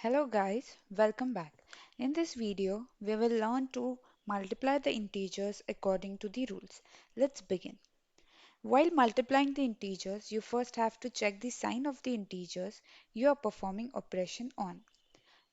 Hello guys, welcome back. In this video, we will learn to multiply the integers according to the rules. Let's begin. While multiplying the integers, you first have to check the sign of the integers you are performing operation on.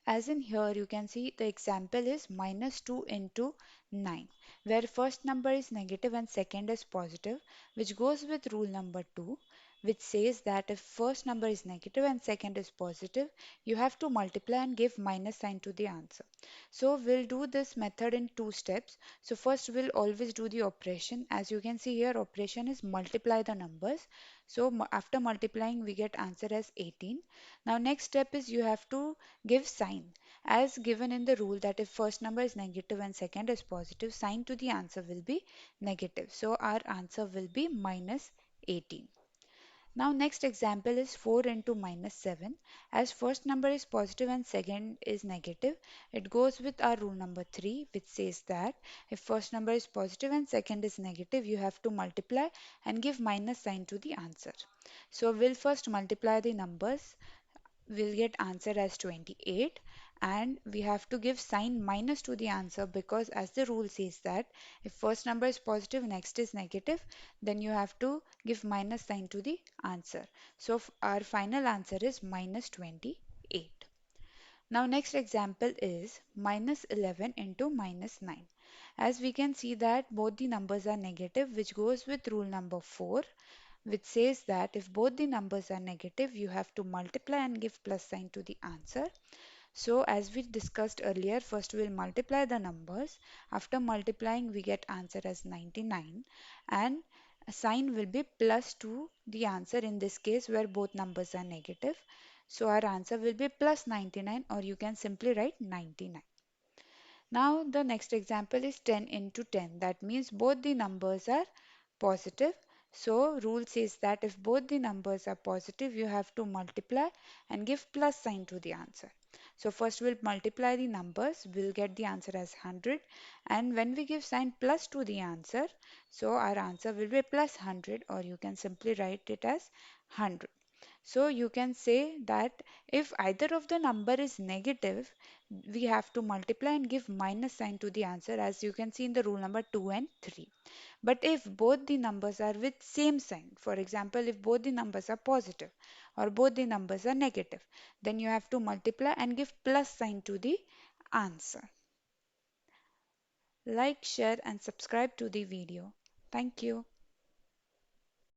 As in here, you can see the example is minus 2 into 9, where first number is negative and second is positive, which goes with rule number 2, which says that if first number is negative and second is positive, you have to multiply and give minus sign to the answer. So we'll do this method in two steps. So first we'll always do the operation. As you can see here, operation is multiply the numbers. So after multiplying, we get answer as 18. Now next step is you have to give sign as given in the rule that if first number is negative and second is positive, sign to the answer will be negative. So our answer will be minus 18. Now next example is 4 into minus 7. As first number is positive and second is negative, it goes with our rule number 3, which says that if first number is positive and second is negative, you have to multiply and give minus sign to the answer. So we'll first multiply the numbers. We'll get answer as 28, and we have to give sign minus to the answer because as the rule says that if first number is positive, next is negative, then you have to give minus sign to the answer. So our final answer is minus 28. Now next example is minus 11 into minus 9. As we can see that both the numbers are negative, which goes with rule number 4, which says that if both the numbers are negative, you have to multiply and give plus sign to the answer. So as we discussed earlier, first we'll multiply the numbers. After multiplying, we get answer as 99, and a sign will be plus to the answer in this case where both numbers are negative. So our answer will be plus 99, or you can simply write 99. Now the next example is 10 into 10. That means both the numbers are positive. So rule says that if both the numbers are positive, you have to multiply and give plus sign to the answer. So first we'll multiply the numbers, we'll get the answer as 100, and when we give sign plus to the answer, so our answer will be plus 100, or you can simply write it as 100. So you can say that if either of the number is negative, we have to multiply and give minus sign to the answer, as you can see in the rule number 2 and 3. But if both the numbers are with same sign, for example, if both the numbers are positive or both the numbers are negative, then you have to multiply and give plus sign to the answer. Like, share and subscribe to the video. Thank you.